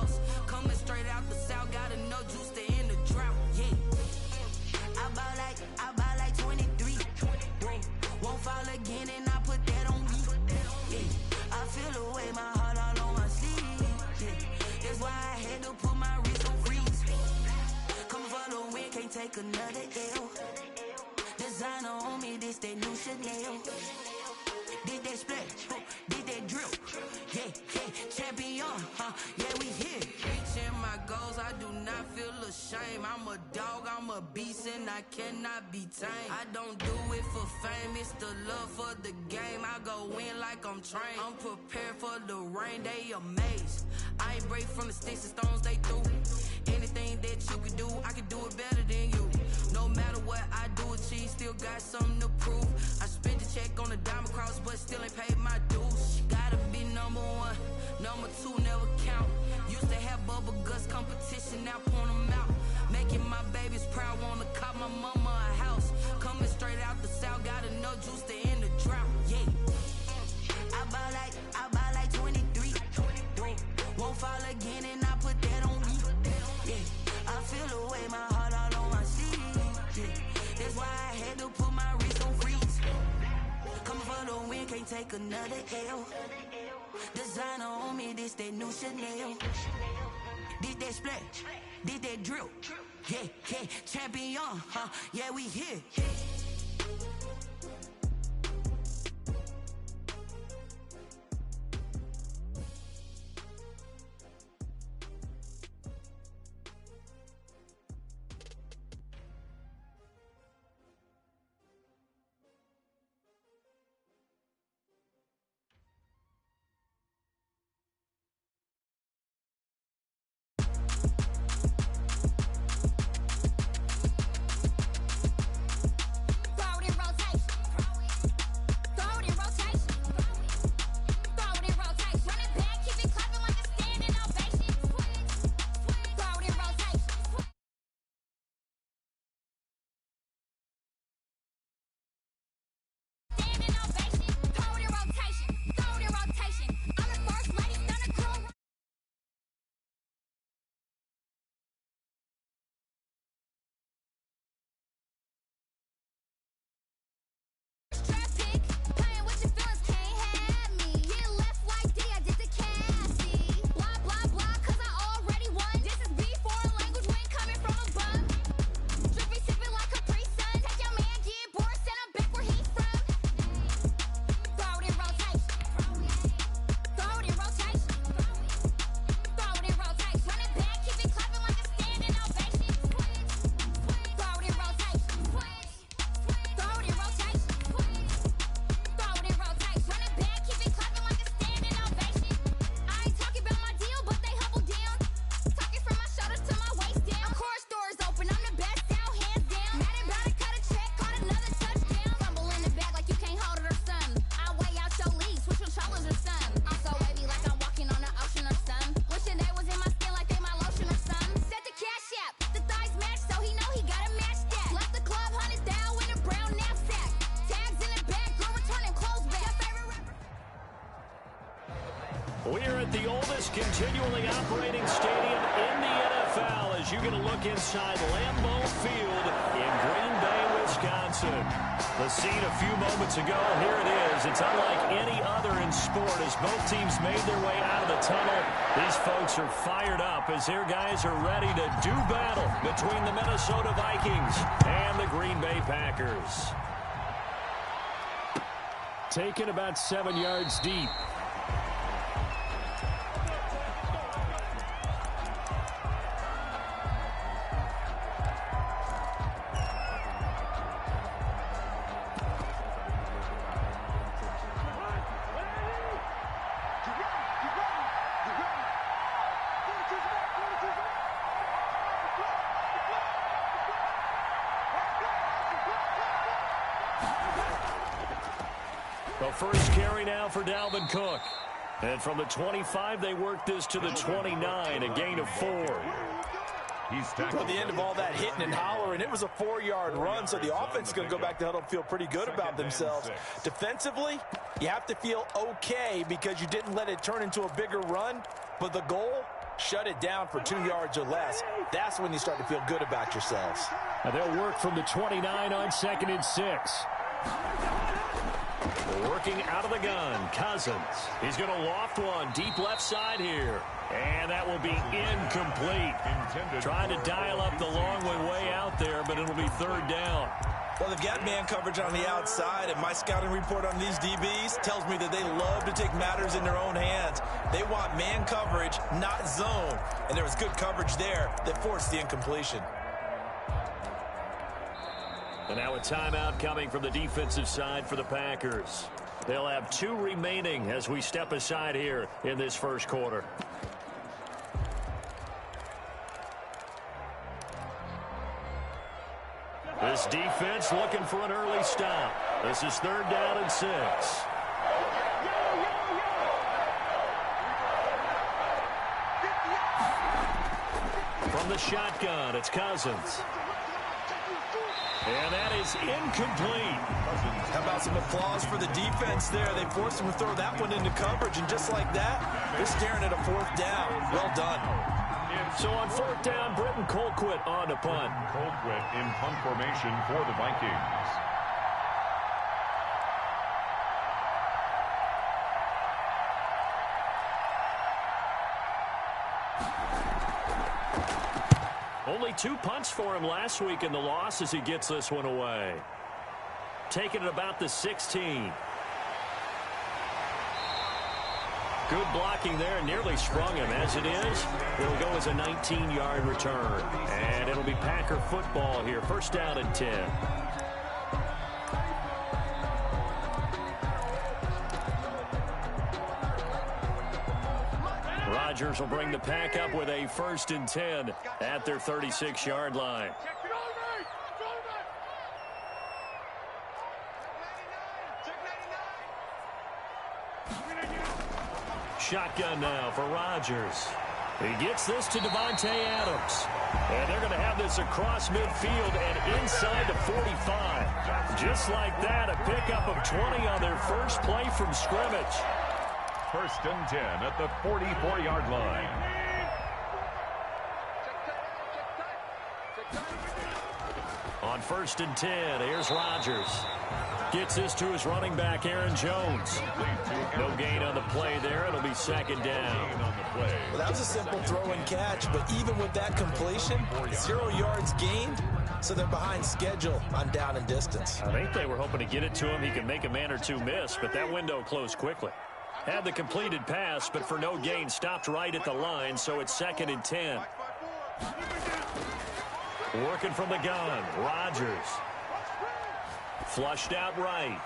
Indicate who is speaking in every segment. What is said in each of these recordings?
Speaker 1: house. Coming straight out the south, got enough juice to end the drought. Yeah. I buy like 23. Won't fall again and I put that on me. Yeah. I feel the way, my heart all on my sleeve. Yeah. That's why I had to put my wrist on freeze. Come for the win, can't take another L. Designer on me, this that new Chanel. Did that splash, did that drill. Yeah, champion, yeah, we here. Reaching my goals, I do not feel ashamed. I'm a dog, I'm a beast, and I cannot be tamed. I don't do it for fame, it's the love for the game. I go in like I'm trained. I'm prepared for the rain, they amazed. I ain't break from the sticks and stones they threw. Anything that you can do, I can do it better than you. No matter what I do, achieve, still got something to prove. I spent the check on the diamond cross, but still ain't paid my dues. Gotta be number one, number two never count. Used to have bubble guts competition, now point them out. Making my babies proud, wanna cop my mama a house. Coming straight out the south, got enough juice to end the drought. Yeah. I buy like 23. Won't fall again and I put that on me. Yeah. I feel the way, my heart all on my sleeve. Yeah. That's why I had to put my wrist on freeze. Coming for the win, can't take another L. Designer on me, this that new Chanel. Did that splash, did that drill. Yeah, champion, yeah, we here.
Speaker 2: We're at the oldest continually operating stadium in the NFL as you get a look inside Lambeau Field in Green Bay, Wisconsin. The scene a few moments ago, here it is. It's unlike any other in sport as both teams made their way out of the tunnel. These folks are fired up as their guys are ready to do battle between the Minnesota Vikings and the Green Bay Packers. Taken about 7 yards deep. The first carry now for Dalvin Cook. And from the 25, they work this to the 29, a gain of 4.
Speaker 3: At the end of all that hitting and hollering, it was a 4-yard run, so the offense is going to go back to huddle and feel pretty good about themselves. Defensively, you have to feel okay because you didn't let it turn into a bigger run, but the goal, shut it down for 2 yards or less. That's when you start to feel good about yourselves.
Speaker 2: Now they'll work from the 29 on 2nd and 6. Working out of the gun, Cousins. He's going to loft one deep left side here. And that will be incomplete. Trying to dial up the long way out there, but it'll be 3rd down.
Speaker 3: Well, they've got man coverage on the outside, and my scouting report on these DBs tells me that they love to take matters in their own hands. They want man coverage, not zone. And there was good coverage there that forced the incompletion.
Speaker 2: And now a timeout coming from the defensive side for the Packers. They'll have 2 remaining as we step aside here in this first quarter. This defense looking for an early stop. This is 3rd down and 6. From the shotgun, it's Cousins. And that is incomplete.
Speaker 3: How about some applause for the defense there? They forced him to throw that one into coverage, and just like that, they're staring at a 4th down. Well done.
Speaker 2: So on 4th down, Britton Colquitt on to punt.
Speaker 4: Colquitt in punt formation for the Vikings.
Speaker 2: Only 2 punts for him last week in the loss as he gets this one away. Taking it about the 16. Good blocking there, nearly sprung him. As it is, it'll go as a 19-yard return. And it'll be Packer football here. 1st down and 10. Rodgers will bring the Pack up with a 1st and 10 at their 36-yard line. Shotgun now for Rodgers. He gets this to Davante Adams. And they're going to have this across midfield and inside the 45. Just like that, a pickup of 20 on their first play from scrimmage.
Speaker 4: 1st and 10 at the 44-yard line.
Speaker 2: On 1st and 10, here's Rodgers. Gets this to his running back, Aaron Jones. No gain on the play there. It'll be 2nd down.
Speaker 3: Well, that was a simple throw and catch, but even with that completion, 0 yards gained, so they're behind schedule on down and distance.
Speaker 2: I think they were hoping to get it to him. He could make a man or 2 miss, but that window closed quickly. Had the completed pass, but for no gain, stopped right at the line, so it's 2nd and 10. Working from the gun, Rodgers. Flushed out right.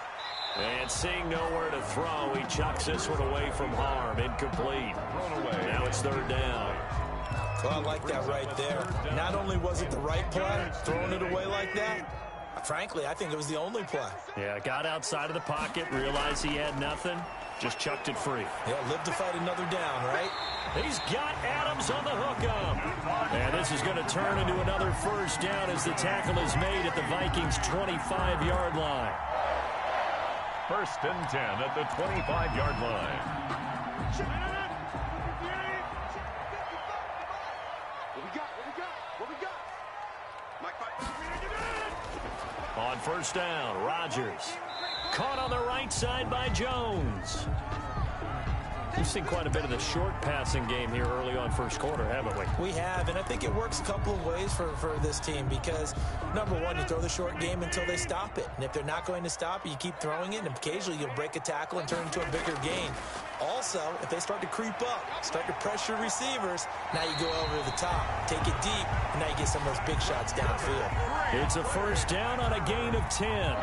Speaker 2: And seeing nowhere to throw, he chucks this one away from harm. Incomplete. Now it's 3rd down.
Speaker 3: Well, I like that right there. Not only was it the right play, throwing it away like that, frankly, I think it was the only play.
Speaker 2: Yeah, got outside of the pocket, realized he had nothing, just chucked it free.
Speaker 3: Yeah, live to fight another down, right?
Speaker 2: He's got Adams on the hookup. And this is going to turn into another 1st down as the tackle is made at the Vikings' 25-yard line.
Speaker 4: 1st and 10 at the 25-yard line.
Speaker 2: On 1st down, Rodgers. Caught on the right side by Jones. We've seen quite a bit of the short passing game here early on 1st quarter, haven't we?
Speaker 3: We have, and I think it works a couple of ways for this team because, number one, you throw the short game until they stop it. And if they're not going to stop it, you keep throwing it, and occasionally you'll break a tackle and turn it into a bigger gain. Also, if they start to creep up, start to pressure receivers, now you go over the top, take it deep, and now you get some of those big shots downfield.
Speaker 2: It's a 1st down on a gain of 10.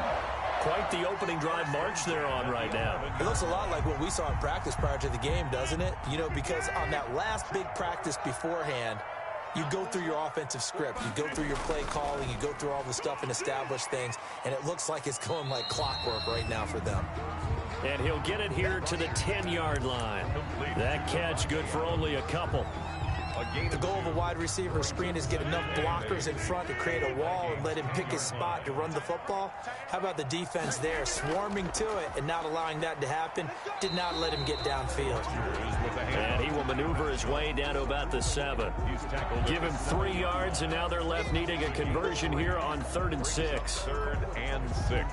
Speaker 2: Quite the opening drive march they're on right now.
Speaker 3: It looks a lot like what we saw in practice prior to the game, doesn't it? You know, because on that last big practice beforehand, you go through your offensive script. You go through your play calling. You go through all the stuff and establish things. And it looks like it's going like clockwork right now for them.
Speaker 2: And he'll get it here to the 10-yard line. That catch good for only a couple.
Speaker 3: The goal of a wide receiver screen is get enough blockers in front to create a wall and let him pick his spot to run the football. How about the defense there, swarming to it and not allowing that to happen? Did not let him get downfield.
Speaker 2: And he will maneuver his way down to about the 7. Give him 3 yards, and now they're left needing a conversion here on 3rd and 6.
Speaker 4: 3rd and 6.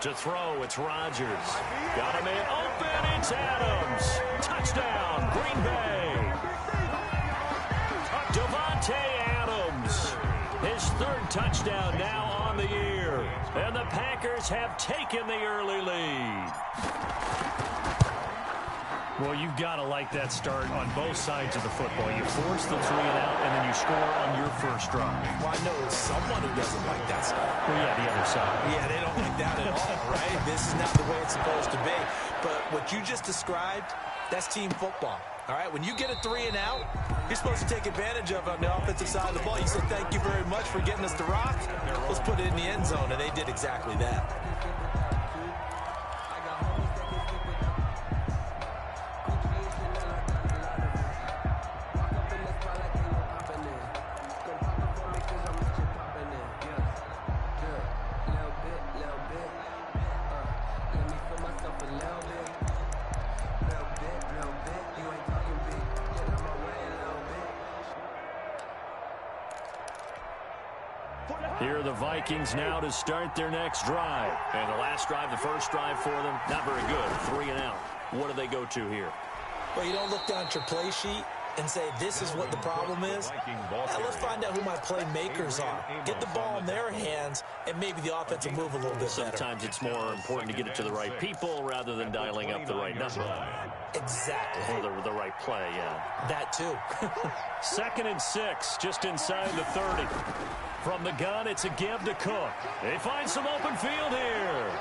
Speaker 2: To throw, it's Rodgers. Got him in open, it's Adams. Touchdown, Green Bay. Devontae Adams, his 3rd touchdown now on the year. And the Packers have taken the early lead. Well, you've got to like that start on both sides of the football. You force the 3 and out, and then you score on your first drive.
Speaker 3: Well, I know someone who doesn't like that start.
Speaker 2: Well, yeah, the other side.
Speaker 3: Yeah, they don't like that at all, right? This is not the way it's supposed to be. But what you just described, that's team football. All right, when you get a 3 and out, you're supposed to take advantage of it on the offensive side of the ball. You say, thank you very much for getting us the rock. Let's put it in the end zone, and they did exactly that.
Speaker 2: Here are the Vikings now to start their next drive. And the last drive, the first drive for them, not very good. 3 and out. What do they go to here?
Speaker 3: Well, you don't look down at your play sheet and say, this is what the problem is. Now, let's find out who my playmakers are. Get the ball in their hands, and maybe the offense will move a little bit better.
Speaker 2: Sometimes it's more important to get it to the right people rather than dialing up the right number.
Speaker 3: Exactly.
Speaker 2: Or the right play, yeah.
Speaker 3: That too.
Speaker 2: 2nd and 6, just inside the 30. From the gun, it's a give to Cook. They find some open field here.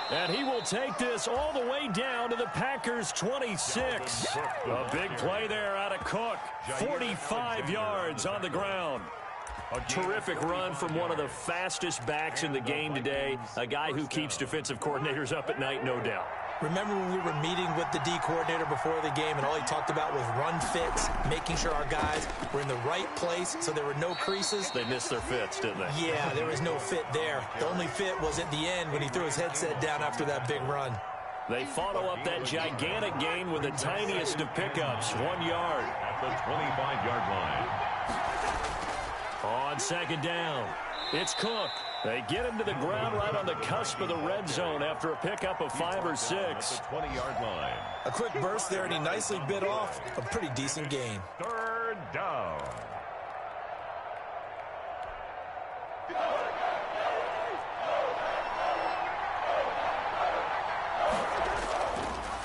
Speaker 2: And he will take this all the way down to the Packers' 26. A big play there out of Cook. 45 yards on the ground. A terrific run from one of the fastest backs in the game today. A guy who keeps defensive coordinators up at night, no doubt.
Speaker 3: Remember when we were meeting with the D coordinator before the game and all he talked about was run fits, making sure our guys were in the right place so there were no creases?
Speaker 2: They missed their fits, didn't they?
Speaker 3: Yeah, there was no fit there. The only fit was at the end when he threw his headset down after that big run.
Speaker 2: They follow up that gigantic gain with the tiniest of pickups, 1 yard.
Speaker 4: At the 25-yard line.
Speaker 2: On 2nd down, it's Cook. They get him to the ground right on the cusp of the red zone after a pickup of 5 or 6.
Speaker 4: At the 20-yard line.
Speaker 3: A quick burst there, and he nicely bit off a pretty decent gain.
Speaker 4: 3rd down.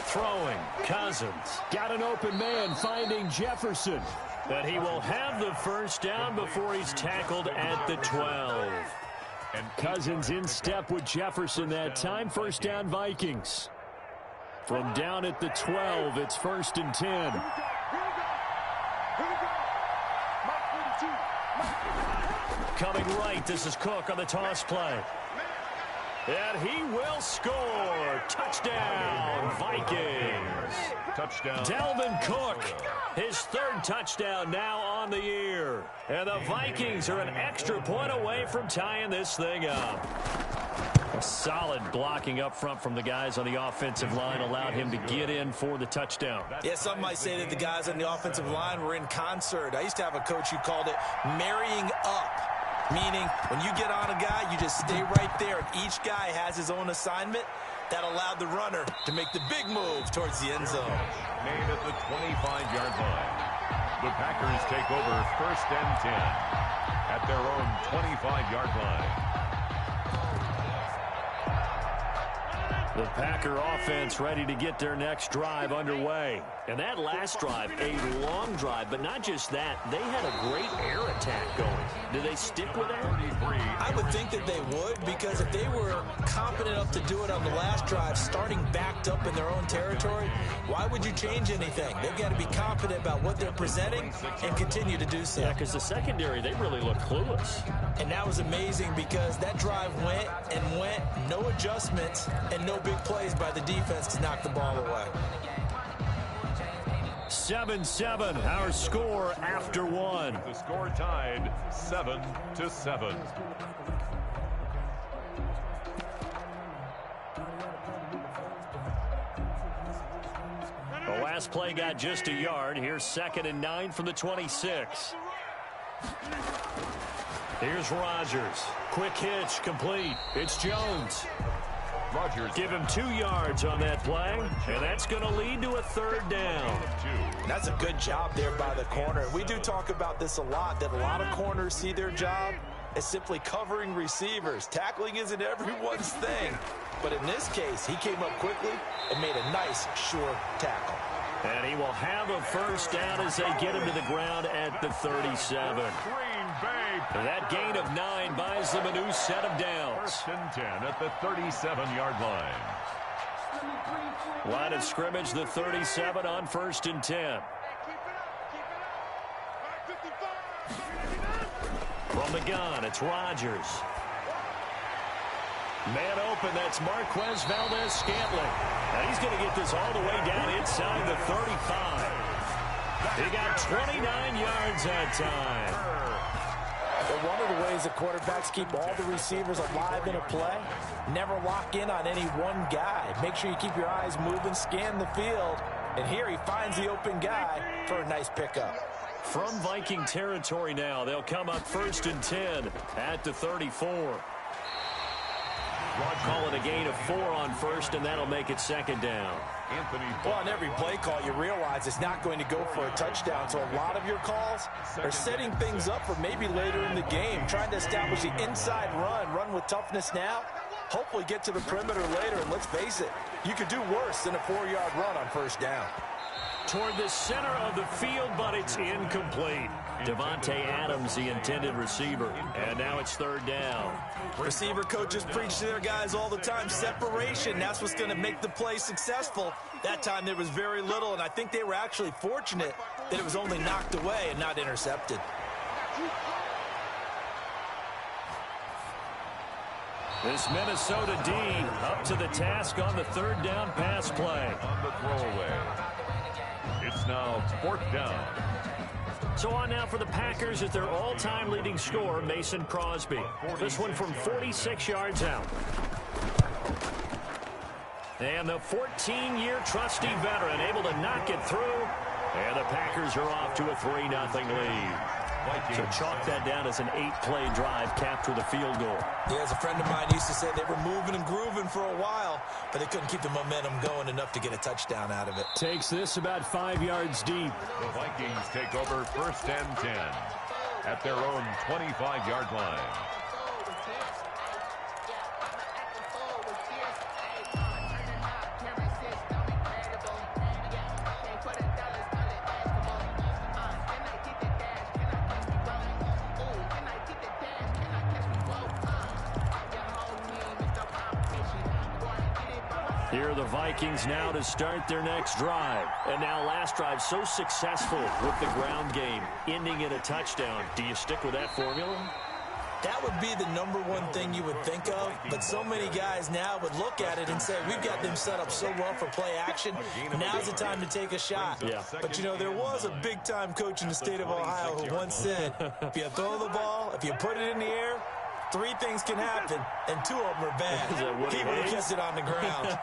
Speaker 2: Throwing, Cousins. Got an open man finding Jefferson. But he will have the first down before he's tackled at the 12. And Cousins in step with Jefferson that time. 1st down, Vikings. From down at the 12, it's 1st and 10. Coming right, this is Cook on the toss play. And he will score. Touchdown, Vikings.
Speaker 4: Touchdown.
Speaker 2: Dalvin Cook, his 3rd touchdown now on the year. And the Vikings are an extra point away from tying this thing up. A solid blocking up front from the guys on the offensive line allowed him to get in for the touchdown.
Speaker 3: Yeah, some might say that the guys on the offensive line were in concert. I used to have a coach who called it marrying up. Meaning, when you get on a guy, you just stay right there. And each guy has his own assignment. That allowed the runner to make the big move towards the end zone.
Speaker 4: Made at the 25-yard line. The Packers take over 1st and 10 at their own 25-yard line.
Speaker 2: The Packer offense ready to get their next drive underway. And that last drive, a long drive, but not just that. They had a great air attack going. Do they stick with that?
Speaker 3: I would think that they would, because if they were competent enough to do it on the last drive, starting backed up in their own territory, why would you change anything? They've got to be confident about what they're presenting and continue to do so.
Speaker 2: Yeah, because the secondary, they really look clueless.
Speaker 3: And that was amazing because that drive went and went, no adjustments, and no big plays by the defense to knock the ball away.
Speaker 2: 7-7, our score after one.
Speaker 4: The score tied 7-7.
Speaker 2: The last play got just a yard. Here's 2nd and 9 from the 26. Here's Rodgers. Quick hitch, complete. It's Jones.
Speaker 4: Rodgers.
Speaker 2: Give him 2 yards on that play, and that's going to lead to a 3rd down.
Speaker 3: That's a good job there by the corner. We do talk about this a lot, that a lot of corners see their job as simply covering receivers. Tackling isn't everyone's thing. But in this case, he came up quickly and made a nice, sure tackle.
Speaker 2: And he will have a 1st down as they get him to the ground at the 37.
Speaker 4: Green Bay.
Speaker 2: That gain of 9 buys them a new set of downs.
Speaker 4: 1st and 10 at the 37-yard line.
Speaker 2: Line of scrimmage, the 37 on 1st and 10. From the gun, it's Rodgers. Man open, that's Marquez Valdez-Scantling. And he's going to get this all the way down inside the 35. He got 29 yards that time.
Speaker 3: But one of the ways that quarterbacks keep all the receivers alive in a play, never lock in on any one guy. Make sure you keep your eyes moving, scan the field. And here he finds the open guy for a nice pickup.
Speaker 2: From Viking territory now, they'll come up 1st and 10 at the 34. Calling a gain of 4 on 1st, and that'll make it 2nd down.
Speaker 3: Well, on every play call, you realize it's not going to go for a touchdown. So a lot of your calls are setting things up for maybe later in the game, trying to establish the inside run with toughness now, hopefully get to the perimeter later. And let's face it, you could do worse than a 4-yard run on 1st down.
Speaker 2: Toward the center of the field, but it's incomplete. Devontae Adams, the intended receiver. And now it's 3rd down.
Speaker 3: Receiver coaches preach to their guys all the time. Separation, that's what's going to make the play successful. That time there was very little, and I think they were actually fortunate that it was only knocked away and not intercepted.
Speaker 2: This Minnesota D up to the task on the 3rd down pass play.
Speaker 4: On the throwaway. It's now 4th down.
Speaker 2: So on now for the Packers is their all-time leading scorer, Mason Crosby. This one from 46 yards out. And the 14-year trusty veteran able to knock it through. And the Packers are off to a 3-0 lead. So chalk that down as an 8-play drive capped with a field goal.
Speaker 3: Yeah, as a friend of mine used to say, they were moving and grooving for a while, but they couldn't keep the momentum going enough to get a touchdown out of it.
Speaker 2: Takes this about 5 yards deep.
Speaker 4: The Vikings take over 1st and 10 at their own 25-yard line.
Speaker 2: Here are the Vikings now to start their next drive. And now last drive so successful with the ground game, ending in a touchdown. Do you stick with that formula?
Speaker 3: That would be the #1 thing you would think of, but so many guys now would look at it and say, we've got them set up so well for play action, now's the time to take a shot.
Speaker 2: Yeah.
Speaker 3: But, you know, there was a big-time coach in the state of Ohio who once said, if you throw the ball, if you put it in the air, 3 things can happen, and 2 of them are bad. He would have kept it on the ground.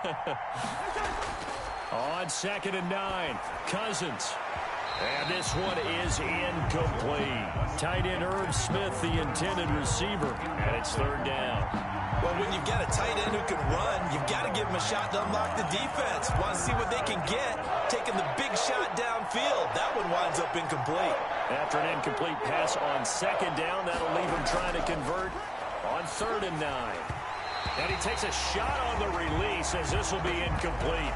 Speaker 2: On 2nd and 9, Cousins. And this one is incomplete. Tight end Irv Smith, the intended receiver, and it's 3rd down.
Speaker 3: Well, when you've got a tight end who can run, you've got to give him a shot to unlock the defense. Want to see what they can get, taking the big shot downfield. That one winds up incomplete.
Speaker 2: After an incomplete pass on 2nd down, that'll leave him trying to convert on 3rd and 9. And he takes a shot on the release as this will be incomplete.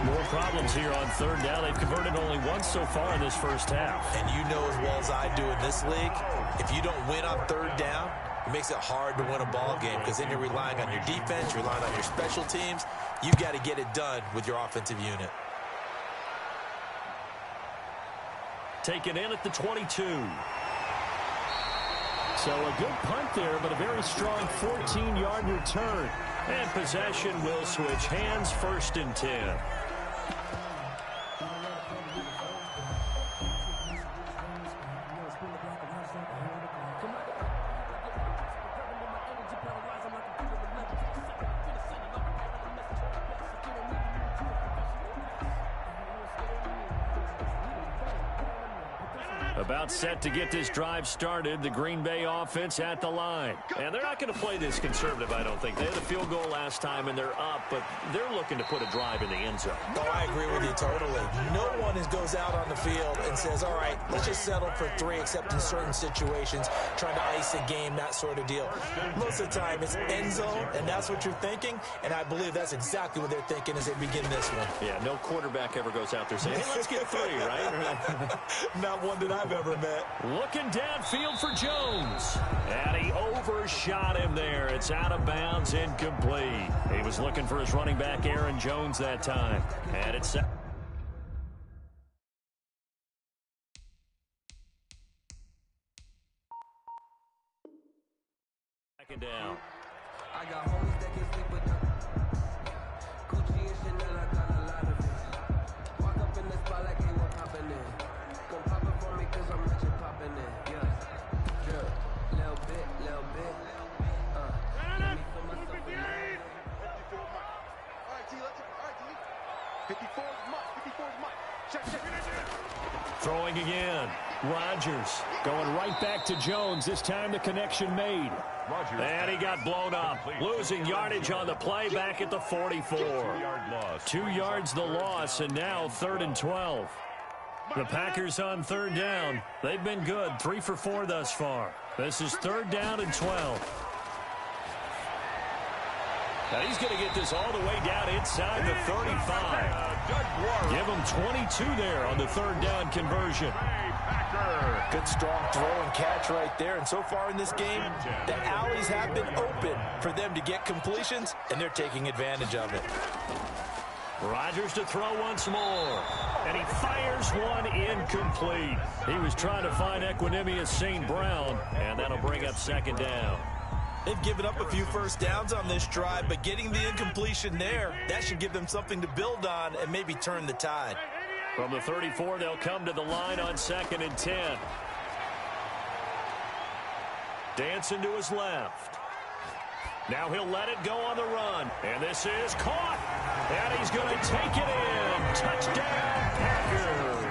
Speaker 2: More problems here on third down. They've converted only once so far in this first half.
Speaker 3: And you know as well as I do in this league, if you don't win on third down, it makes it hard to win a ball game because then you're relying on your defense, you're relying on your special teams. You've got to get it done with your offensive unit.
Speaker 2: Taken in at the 22. So a good punt there, but a very strong 14-yard return. And possession will switch hands, 1st and 10. About set to get this drive started. The Green Bay offense at the line. And they're not going to play this conservative, I don't think. They had a field goal last time, and they're up, but they're looking to put a drive in the end zone.
Speaker 3: Oh, I agree with you totally. No one goes out on the field and says, all right, let's just settle for 3, except in certain situations, trying to ice a game, that sort of deal. Most of the time, it's end zone, and that's what you're thinking, and I believe that's exactly what they're thinking as they begin this one.
Speaker 2: Yeah, no quarterback ever goes out there saying, hey, let's get 3, right?
Speaker 3: Not one that I've ever met.
Speaker 2: Looking downfield for Jones. And he overshot him there. It's out of bounds, incomplete. He was looking for his running back, Aaron Jones, that time. And it's second down.
Speaker 5: I got homies that can sleep with them. Gucci and Chanel, I got a lot of it. Walk up in the spot like they were popping in. Come pop it for me cause I'm rich and popping in. Yeah. Drip. Little bit, little bit. Let me feel myself in there.
Speaker 4: 54 is much. 54 is much. Check.
Speaker 2: Throwing again. Rodgers going right back to Jones. This time the connection made. And he got blown up. Losing yardage on the play back at the 44. 2 yards the loss, and now 3rd and 12. The Packers on 3rd down. They've been good. 3 for 4 thus far. This is 3rd down and 12. Now he's going to get this all the way down inside the 35. Give him 22 there on the 3rd down conversion.
Speaker 3: Good strong throw and catch right there. And so far in this game, the alleys have been open for them to get completions, and they're taking advantage of it.
Speaker 2: Rodgers to throw once more. And he fires one incomplete. He was trying to find Equanimous St. Brown, and that'll bring up 2nd down.
Speaker 3: They've given up a few first downs on this drive, but getting the incompletion there, that should give them something to build on and maybe turn the tide.
Speaker 2: From the 34, they'll come to the line on 2nd and 10. Dancing to his left. Now he'll let it go on the run. And this is caught. And he's going to take it in. Touchdown, Packers.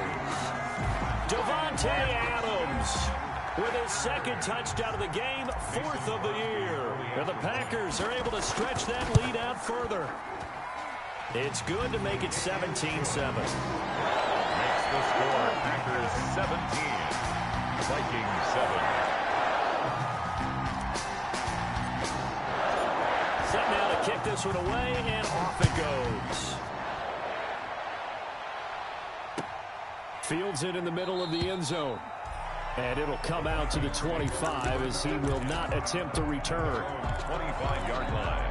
Speaker 2: Davante Adams with his 2nd touchdown of the game, 4th of the year. And the Packers are able to stretch that lead out further. It's good to make it 17-7.
Speaker 4: Makes the score. Packers 17. Vikings 7.
Speaker 2: Set now to kick this one away, and off it goes. Fields it in the middle of the end zone. And it'll come out to the 25 as he will not attempt to return.
Speaker 4: 25-yard line.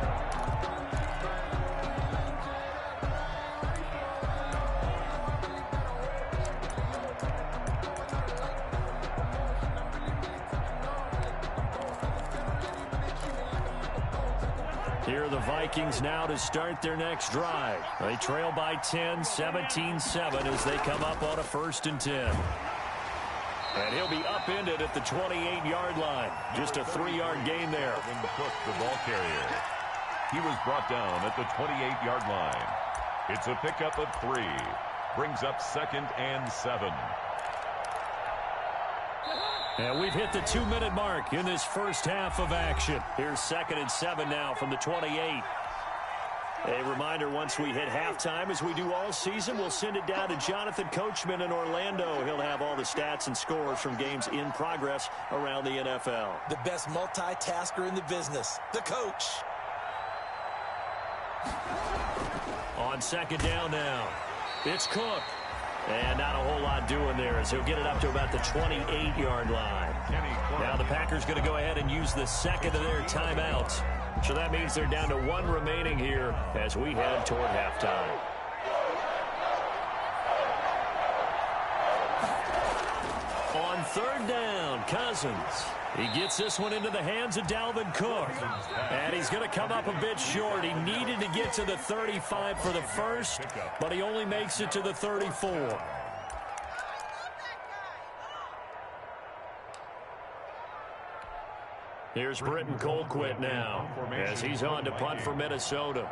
Speaker 2: Here are the Vikings now to start their next drive. They trail by 10, 17-7 as they come up on a 1st and 10. And he'll be upended at the 28-yard line. Just a 3-yard gain there.
Speaker 4: Cook, the ball carrier. He was brought down at the 28-yard line. It's a pickup of 3. Brings up 2nd and 7.
Speaker 2: And we've hit the 2-minute mark in this first half of action. Here's 2nd and 7 now from the 28. A reminder, once we hit halftime, as we do all season, we'll send it down to Jonathan Coachman in Orlando. He'll have all the stats and scores from games in progress around the NFL.
Speaker 3: The best multitasker in the business, the coach.
Speaker 2: On second down now, it's Cook. And not a whole lot doing there as he'll get it up to about the 28-yard line. Now the Packers going to go ahead and use the second of their timeouts. So that means they're down to one remaining here as we head toward halftime. On third down, Cousins. He gets this one into the hands of Dalvin Cook. And he's going to come up a bit short. He needed to get to the 35 for the first, but he only makes it to the 34. Here's Britton Colquitt now as he's on to punt for Minnesota.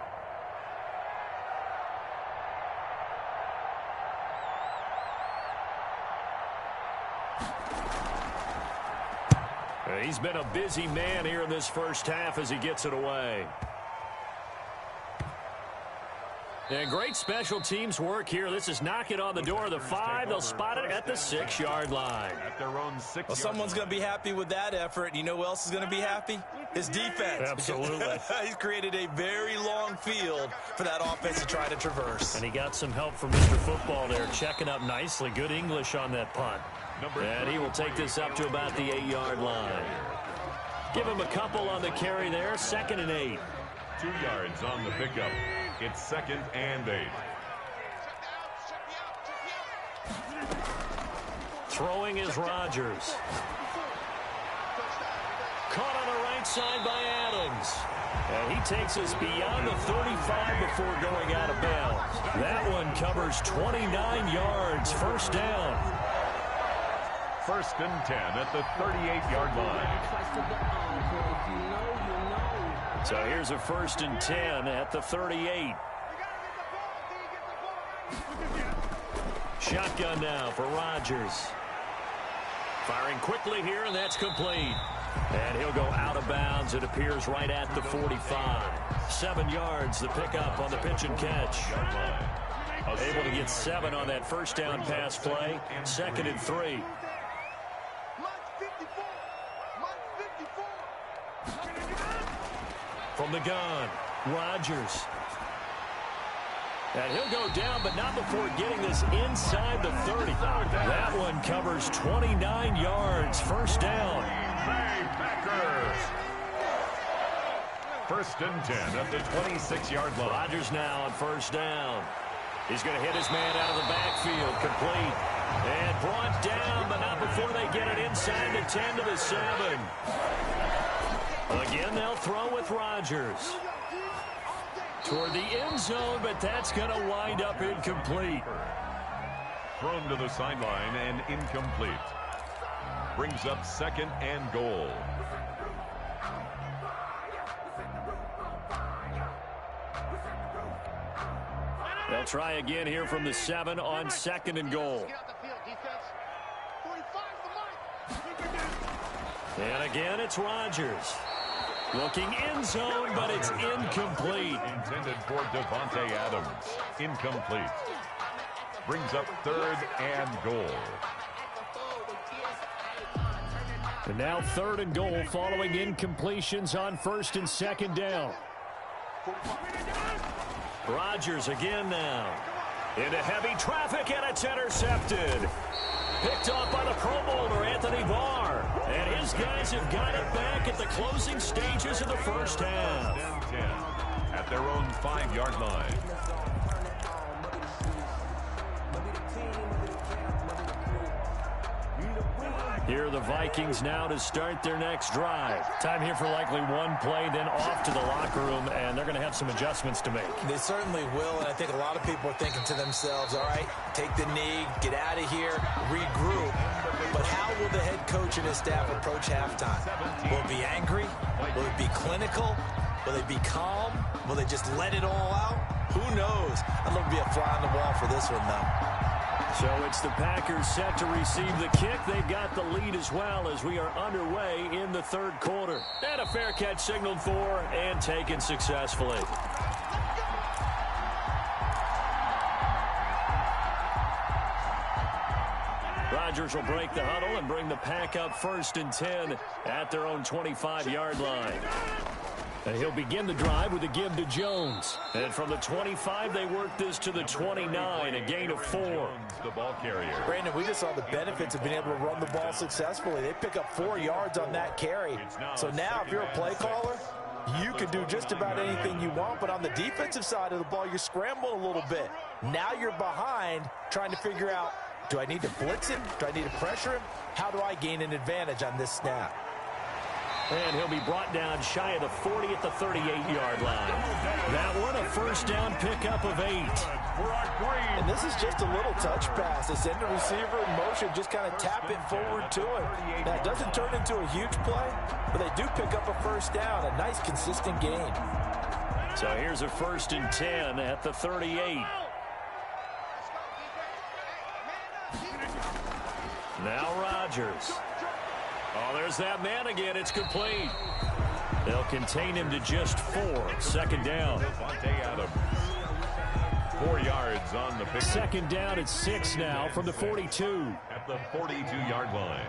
Speaker 2: He's been a busy man here in this first half as he gets it away. And great special teams work here. This is knocking on the door of the 5. They'll spot it at the 6-yard line.
Speaker 4: At their own 6-yard
Speaker 3: Well, someone's going to be happy with that effort. You know who else is going to be happy? His defense.
Speaker 2: Absolutely.
Speaker 3: He's created a very long field for that offense to try to traverse.
Speaker 2: And he got some help from Mr. Football there, checking up nicely. Good English on that punt. And he will take this up to about the 8-yard line. Give him a couple on the carry there. 2nd and 8.
Speaker 4: 2 yards on the pickup. It's 2nd and 8.
Speaker 2: Throwing is Rodgers. Caught on the right side by Adams. And he takes us beyond the 35 before going out of bounds. That one covers 29 yards. First down.
Speaker 4: 1st and 10 at the 38-yard line.
Speaker 2: So here's a 1st and 10 at the 38. Shotgun now for Rodgers. Firing quickly here, and that's complete. And he'll go out of bounds. It appears right at the 45. 7 yards, the pickup on the pitch and catch. Able to get 7 on that first down pass play. 2nd and 3. From the gun, Rodgers. And he'll go down, but not before getting this inside the 30. That one covers 29 yards. First down.
Speaker 4: Packers. 1st and 10 at the 26-yard line.
Speaker 2: Rodgers now on first down. He's going to hit his man out of the backfield. Complete. And brought down, but not before they get it inside the 10 to the 7. Again, they'll throw with Rodgers. Toward the end zone, but that's going to wind up incomplete.
Speaker 4: Thrown to the sideline and incomplete. Brings up 2nd and goal.
Speaker 2: They'll try again here from the 7 on 2nd and goal. And again, it's Rodgers. Looking end zone, but it's incomplete.
Speaker 4: Intended for Devontae Adams. Incomplete. Brings up 3rd and goal.
Speaker 2: And now 3rd and goal following incompletions on 1st and 2nd down. Rodgers again now. Into heavy traffic, and it's intercepted. Picked off by the Pro Bowler, Anthony Barr. And his guys have got it back at the closing stages of the first half.
Speaker 4: 10 at their own 5-yard line.
Speaker 2: Here are the Vikings now to start their next drive. Time here for likely one play, then off to the locker room, and they're going to have some adjustments to make.
Speaker 3: They certainly will, and I think a lot of people are thinking to themselves, all right, take the knee, get out of here, regroup. But how will the head coach and his staff approach halftime? Will it be angry? Will it be clinical? Will they be calm? Will they just let it all out? Who knows? I'd love to be a fly on the wall for this one, though.
Speaker 2: So it's the Packers set to receive the kick. They've got the lead as well as we are underway in the 3rd quarter. And a fair catch signaled for and taken successfully. Rodgers will break the huddle and bring the Pack up 1st and 10 at their own 25-yard line. And he'll begin the drive with a give to Jones. And from the 25, they work this to the 29, a gain of 4.
Speaker 4: The ball carrier.
Speaker 3: Brandon, we just saw the benefits of being able to run the ball successfully. They pick up 4 yards on that carry. So now if you're a play caller, you can do just about anything you want, but on the defensive side of the ball, you're scrambling a little bit. Now you're behind trying to figure out, do I need to blitz him? Do I need to pressure him? How do I gain an advantage on this snap?
Speaker 2: And he'll be brought down shy of the 40 at the 38-yard line. That one, a first down pickup of 8.
Speaker 3: And this is just a little touch pass. They send the receiver in motion, just kind of tap it forward to him. Now, it doesn't turn into a huge play, but they do pick up a first down, a nice, consistent gain.
Speaker 2: So here's a 1st and 10 at the 38. Now Rodgers. Oh, there's that man again. It's complete. They'll contain him to just 4. 2nd down.
Speaker 4: 4 yards on the pick.
Speaker 2: 2nd down at 6 now from the 42.
Speaker 4: At the 42-yard line.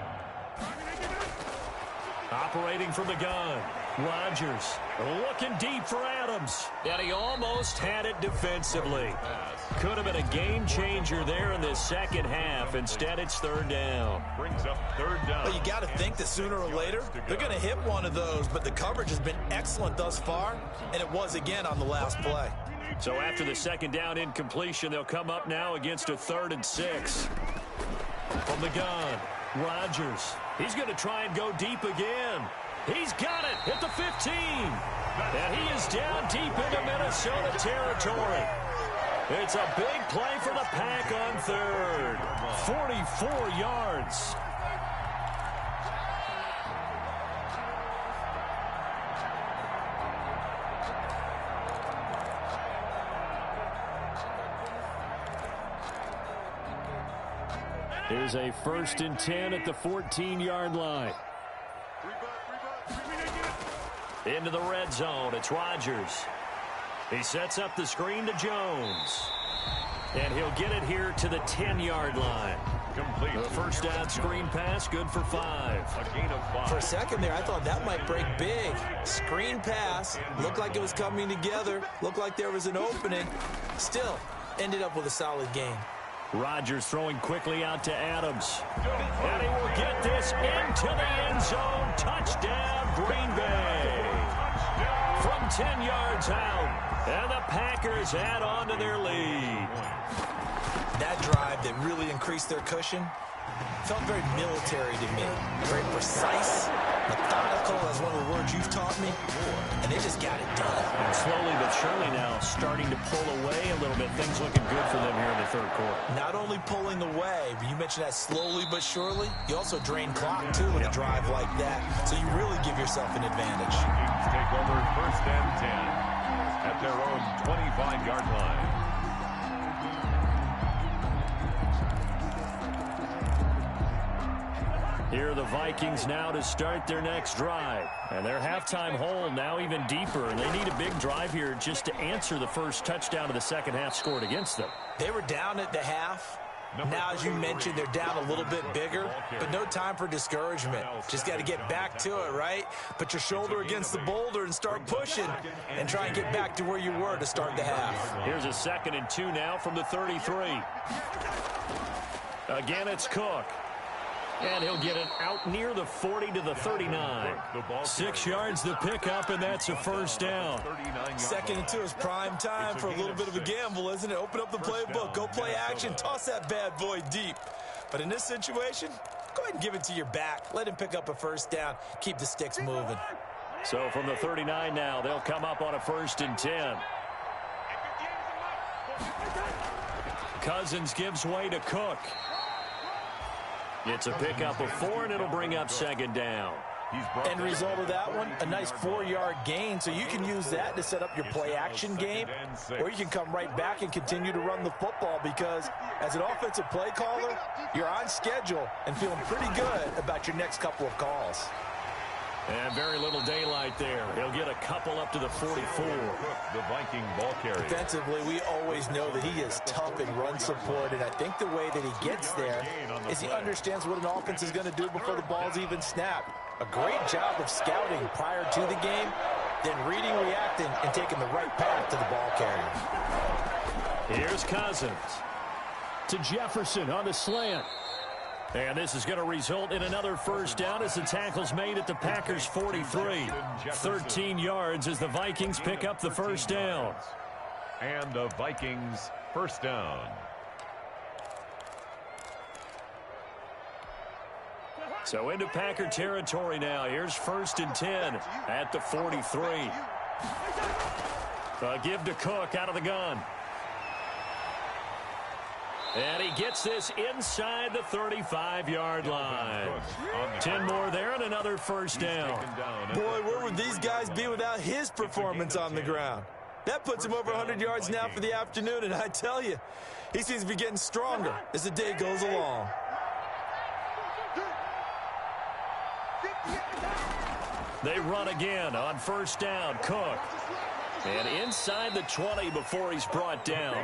Speaker 2: Operating from the gun. Rodgers looking deep for Adams. And he almost had it defensively. Could have been a game changer there in this second half. Instead, it's 3rd down.
Speaker 4: Brings up 3rd down.
Speaker 3: Well, you got to think that sooner or later, they're going to hit one of those, but the coverage has been excellent thus far, and it was again on the last play.
Speaker 2: So after the 2nd down incompletion, they'll come up now against a 3rd and 6. From the gun, Rodgers. He's going to try and go deep again. He's got it at the 15. And he is down deep into Minnesota territory. It's a big play for the Pack on 3rd. 44 yards. Here's a 1st and 10 at the 14-yard line. Into the red zone. It's Rodgers. He sets up the screen to Jones. And he'll get it here to the 10-yard line.
Speaker 4: Complete.
Speaker 2: The first down screen pass, good for 5.
Speaker 4: A gain of 5.
Speaker 3: For a second there, I thought that might break big. Screen pass. Looked like it was coming together. Looked like there was an opening. Still, ended up with a solid gain.
Speaker 2: Rodgers throwing quickly out to Adams. And he will get this into the end zone. Touchdown, Green Bay. From 10 yards out. And the Packers add on to their lead.
Speaker 3: That drive that really increased their cushion felt very military to me. Very precise, methodical, that's one of the words you've taught me. And they just got it done.
Speaker 2: And slowly but surely now starting to pull away a little bit. Things looking good for them here in the 3rd quarter.
Speaker 3: Not only pulling away, but you mentioned that slowly but surely. You also drain clock, too, with a drive like that. So you really give yourself an advantage.
Speaker 4: Kings take over 1st and 10 at their own 25-yard line.
Speaker 2: Here are the Vikings now to start their next drive. And their halftime hole now even deeper. And they need a big drive here just to answer the first touchdown of the second half scored against them.
Speaker 3: They were down at the half. Now, as you mentioned, they're down a little bit bigger, but no time for discouragement. Just got to get back to it, right? Put your shoulder against the boulder and start pushing and try and get back to where you were to start the half.
Speaker 2: Here's a 2nd and 2 now from the 33. Again, it's Cook. And he'll get it out near the 40 to the 39. 6 yards the pickup, and that's a first down.
Speaker 3: 2nd and 2 is prime time for a little bit of a gamble, isn't it? Open up the playbook, go play action, toss that bad boy deep. But in this situation, go ahead and give it to your back. Let him pick up a first down. Keep the sticks moving.
Speaker 2: So from the 39 now, they'll come up on a 1st and 10. Cousins gives way to Cook. It's a pickup of 4, and it'll bring up 2nd down.
Speaker 3: End result of that one, a nice 4-yard gain, so you can use that to set up your play-action game, or you can come right back and continue to run the football because as an offensive play caller, you're on schedule and feeling pretty good about your next couple of calls.
Speaker 2: And very little daylight there. He'll get a couple up to the 44.
Speaker 4: The Viking ball carrier.
Speaker 3: Defensively, we always know that he is tough in run support, and I think the way that he gets there is he understands what an offense is going to do before the ball's even snapped. A great job of scouting prior to the game, then reading, reacting, and taking the right path to the ball carrier.
Speaker 2: Here's Cousins to Jefferson on the slant. And this is going to result in another first down as the tackle's made at the Packers' 43. 13 yards as the Vikings pick up the first down.
Speaker 4: And the Vikings first down.
Speaker 2: So into Packer territory now. Here's 1st and 10 at the 43. A give to Cook out of the gun. And he gets this inside the 35-yard line. 10 more there and another first down.
Speaker 3: Boy, where would these guys be without his performance on the ground? That puts him over 100 yards now for the afternoon, and I tell you, he seems to be getting stronger as the day goes along.
Speaker 2: They run again on first down. Cook. And inside the 20 before he's brought down.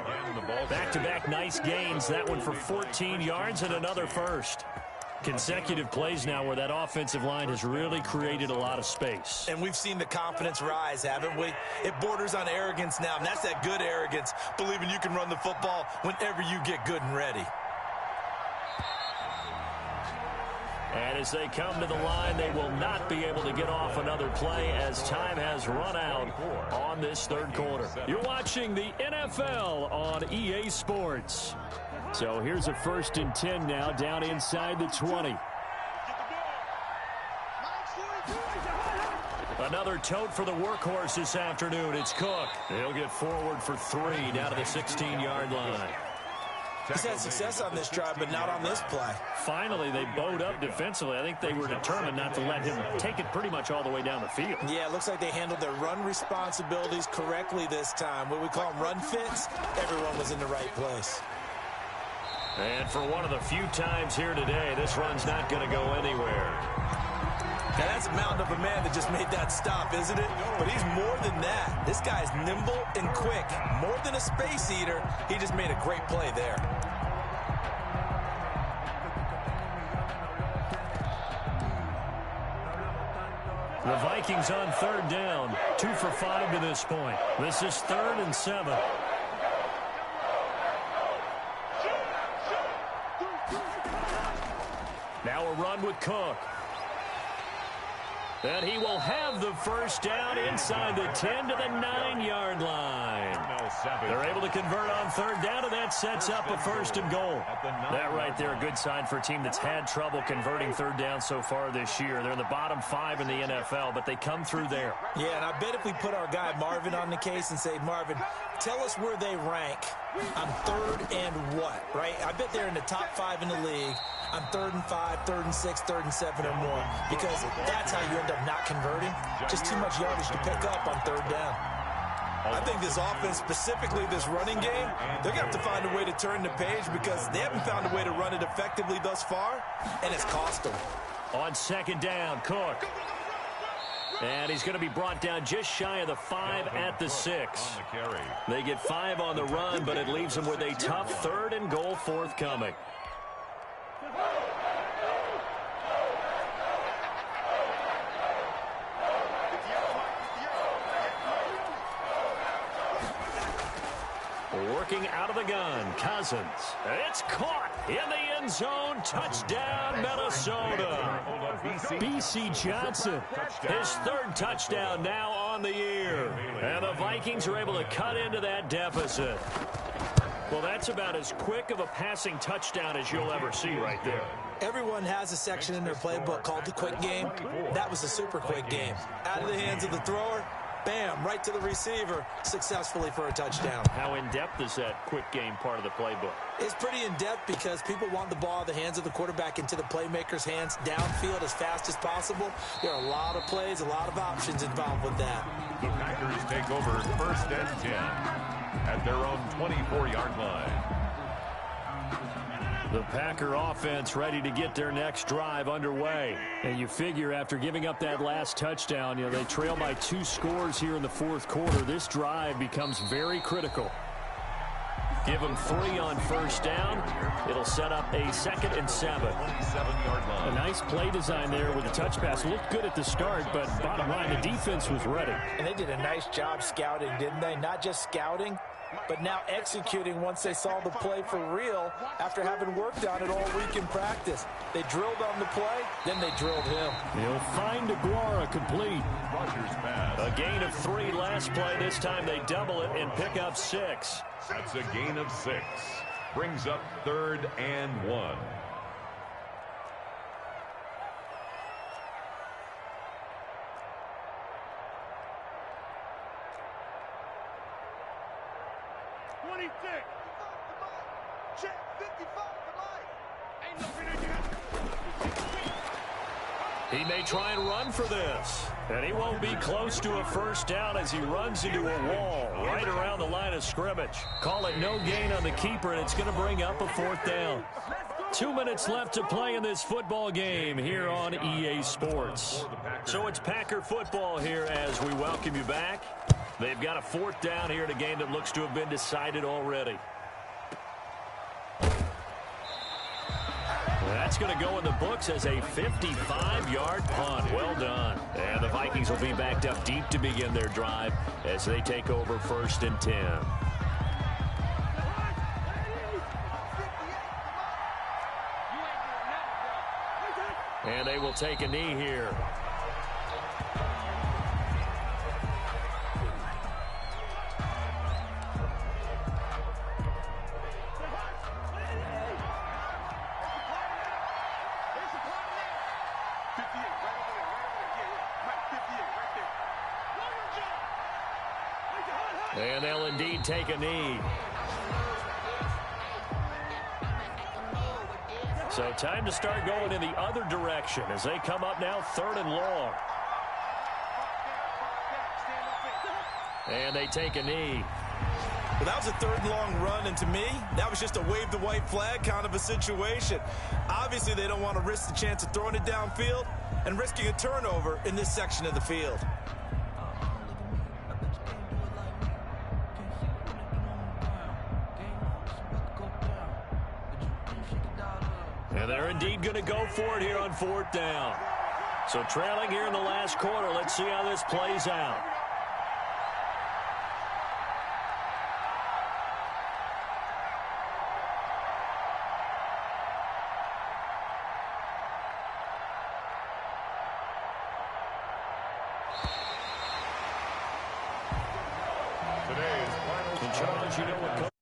Speaker 2: Back-to-back nice gains. That one for 14 yards and another first. Consecutive plays now where that offensive line has really created a lot of space.
Speaker 3: And we've seen the confidence rise, haven't we? It borders on arrogance now, and that's that good arrogance, believing you can run the football whenever you get good and ready.
Speaker 2: And as they come to the line, they will not be able to get off another play as time has run out on this third quarter. You're watching the NFL on EA Sports. So here's a 1st and 10 now down inside the 20. Another tote for the workhorse this afternoon. It's Cook. He'll get forward for 3 down to the 16-yard line.
Speaker 3: He's had success on this drive, but not on this play.
Speaker 2: Finally, they bowed up defensively. I think they were determined not to let him take it pretty much all the way down the field.
Speaker 3: Yeah, it looks like they handled their run responsibilities correctly this time. What we call them run fits, everyone was in the right place.
Speaker 2: And for one of the few times here today, this run's not going to go anywhere.
Speaker 3: Now, that's a mountain of a man that just made that stop, isn't it? But he's more than that. This guy's nimble and quick. More than a space eater, he just made a great play there.
Speaker 2: The Vikings on 3rd down. 2 for 5 to this point. This is 3rd and 7. Now a run with Cook. And he will have the first down inside the 10 to the 9-yard line. They're able to convert on 3rd down, and that sets up a 1st and goal. That right there, a good sign for a team that's had trouble converting 3rd down so far this year. They're in the bottom 5 in the NFL, but they come through there.
Speaker 3: Yeah, and I bet if we put our guy Marvin on the case and say, Marvin, tell us where they rank on 3rd and what, right? I bet they're in the top 5 in the league on 3rd and 5, 3rd and 6, 3rd and 7 or more, because that's how you end up not converting. Just too much yardage to pick up on 3rd down. I think this offense, specifically this running game, they're going to have to find a way to turn the page because they haven't found a way to run it effectively thus far, and it's cost them.
Speaker 2: On 2nd down, Cook. And he's going to be brought down just shy of the 5 at the 6. They get 5 on the run, but it leaves them with a tough 3rd and goal forthcoming. Working out of the gun, Cousins. It's caught in the end zone. Touchdown, Minnesota. B.C. Johnson, his 3rd touchdown now on the year. And the Vikings are able to cut into that deficit. Well, that's about as quick of a passing touchdown as you'll ever see right there.
Speaker 3: Everyone has a section in their playbook called the quick game. That was a super quick game. Out of the hands of the thrower, bam, right to the receiver, successfully for a touchdown.
Speaker 2: How in-depth is that quick game part of the playbook?
Speaker 3: It's pretty in-depth because people want the ball out of the hands of the quarterback into the playmaker's hands downfield as fast as possible. There are a lot of plays, a lot of options involved with that.
Speaker 4: The Packers take over 1st and 10 at their own 24-yard line.
Speaker 2: The Packer offense ready to get their next drive underway. And you figure after giving up that last touchdown, they trail by 2 scores here in the 4th quarter. This drive becomes very critical. Give him 3 on first down. It'll set up a 2nd and 7.
Speaker 4: 27-yard line.
Speaker 6: A nice play design there with the touch pass. Looked good at the start, but bottom line, the defense was ready.
Speaker 3: And they did a nice job scouting, didn't they? Not just scouting, but now executing once they saw the play for real after having worked on it all week in practice. They drilled on the play, then they drilled him.
Speaker 6: He'll find Aguara complete.
Speaker 4: Rodgers pass.
Speaker 2: A gain of 3 last play. This time they double it and pick up 6.
Speaker 4: That's a gain of 6. Brings up 3rd and 1.
Speaker 2: He may try and run for this. And he won't be close to a first down as he runs into a wall right around the line of scrimmage. Call it no gain on the keeper, and it's going to bring up a 4th down. 2 minutes left to play in this football game here on EA Sports. So it's Packer football here as we welcome you back. They've got a 4th down here in a game that looks to have been decided already. That's going to go in the books as a 55-yard punt. Well done. And the Vikings will be backed up deep to begin their drive as they take over 1st and 10. And they will take a knee here. And they'll indeed take a knee. So time to start going in the other direction as they come up now 3rd and long. And they take a knee.
Speaker 3: Well, that was a 3rd and long run, and to me, that was just a wave the white flag kind of a situation. Obviously, they don't want to risk the chance of throwing it downfield and risking a turnover in this section of the field.
Speaker 2: And they're indeed going to go for it here on 4th down. So trailing here in the last quarter. Let's see how this plays out.
Speaker 4: Today's final.
Speaker 2: And Charles, you know what